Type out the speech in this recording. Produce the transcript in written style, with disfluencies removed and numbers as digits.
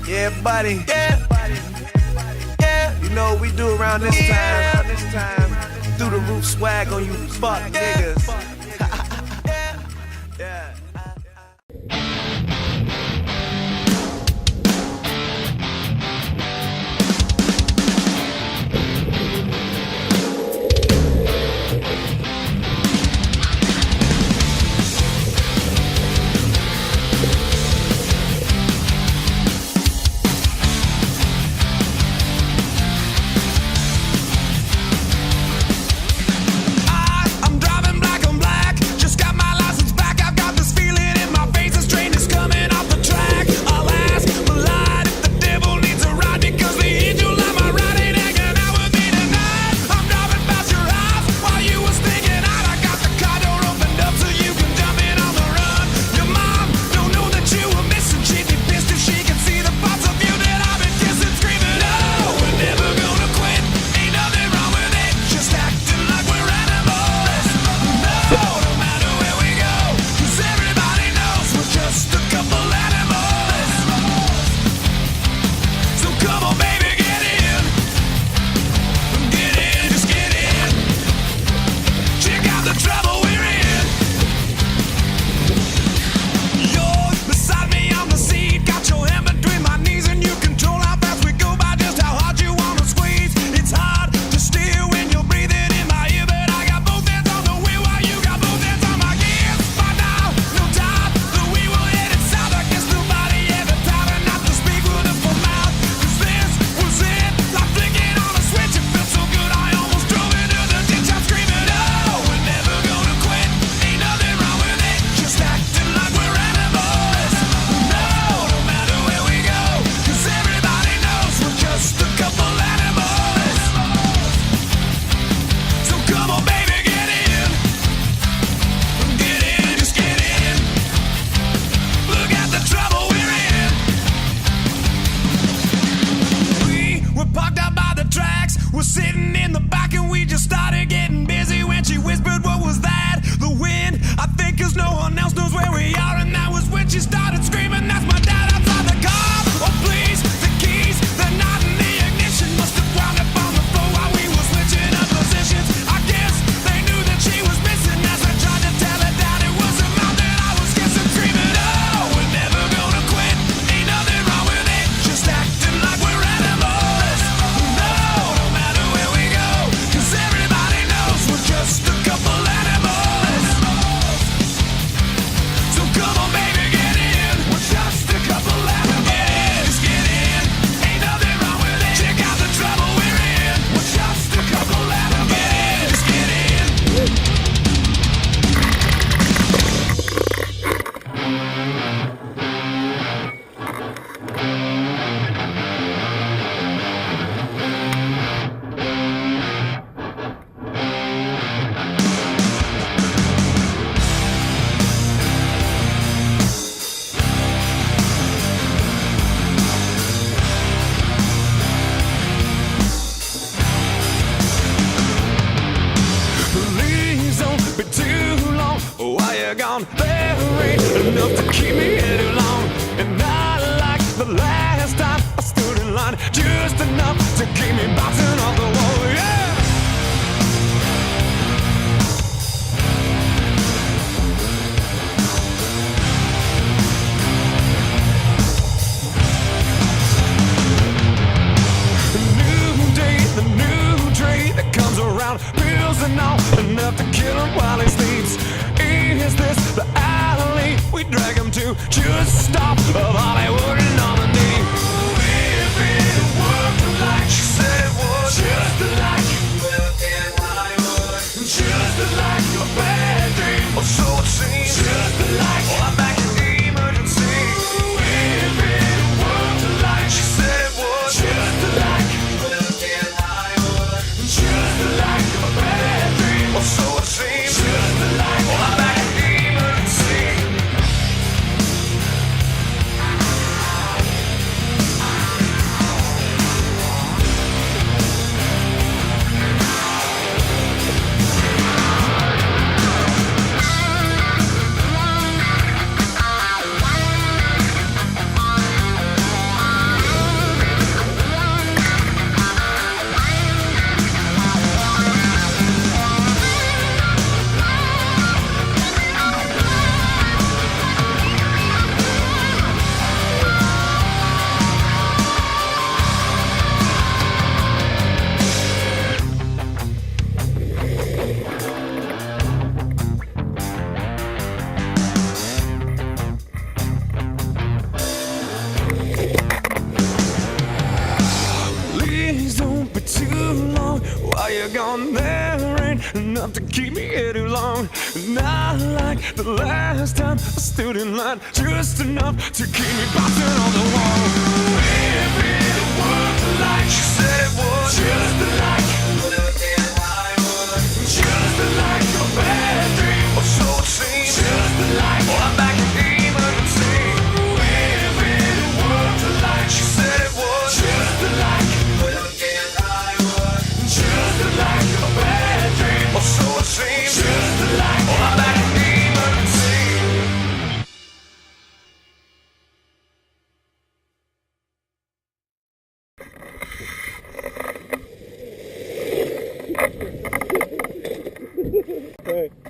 Yeah, buddy. Yeah. You know what we do around this time. Through the roof swag on you fuck niggas. Yeah. I'm driving black on black. Just got my license back. I've got this feeling in my face. This train is coming off the track. I'll ask Malad if the devil needs a ride because the angel on my ride ain't hanging out with me tonight. I'm driving past your house while you were sneaking out. I got the car door opened up so you can jump in on the run. Your mom don't know that you were missing. She'd be pissed if she could see the parts of you that I've been kissing, screaming. No, we're never gonna quit. Ain't nothing wrong with it. Just acting like we're animals. No, no matter where we go, 'cause everybody knows we're just a couple animals. So come on, baby, get in. Get in, just get in. Check out the trouble we're in. You're beside me on the seat. Got your hand between my knees and you control how fast we go by, just how hard you wanna squeeze. It's hard to steer when you're breathing in my ear, but I got both hands on the wheel while you got both hands on my gears. By now, no time, that we will head it south. I guess nobody ever taught her not to speak with a full mouth. 'Cause this was it, like flicking on a switch. It felt so good, I almost drove into the ditch. I'm screaming, no, we're never gonna quit. Ain't nothing wrong with it, just acting like we're animals. No, no matter where we go, 'cause everybody knows we're just a couple animals. So come on, baby, get in. Get in, just get in. Look at the trouble we're in. We were parked out by the tracks. We're sitting in the back and we just started getting busy when she whispered, what was that? The wind, I think, 'cause no one else knows where we are. And that was when she started screaming, that's my dad outside the car. Oh please, the keys, they're not in the ignition. Must have wound up on the floor while we were switching up positions. I guess they knew that she was missing as I tried to tell her that it was a mouth that I was kissing, screaming, no, we're never gonna quit. Ain't nothing wrong with it, just acting like we're animals. No, no matter where we go, 'cause everybody knows we're just a couple animals. So come on, baby, get in. We're just a couple animals. Get in, just get in. Ain't nothing wrong with it. Check out the trouble we're in. We're just a couple animals. Get in, just get in. Please don't be too long. While you're gone, there ain't enough to keep me here too long. And not like the last time I stood in line, just enough to keep me bouncing off the wall. Yeah. New day, the new train that comes around, pills and all, enough to kill him while he sleeps. Is this the alley we drag him to? Just stop of Hollywood and nominee. If it worked like she said it would, just like you will in Hollywood, just like a bad dream, or so it seems. Just like I'm back in the emergency. If it worked like she said it would, just like you will in Hollywood, just like a bad dream, or so it seems. Just like I'm back in the emergency. enough to keep me here too long. Not like the last time I stood in line, just enough to keep me bouncing on the wall. If it worked like she said it would, just like just like a bad dream, or so it seems. Just like I'm back in emergency. If it worked like she said it would, just like just like a bad dream, or so it seems. Just like I'm back in emergency. Hey.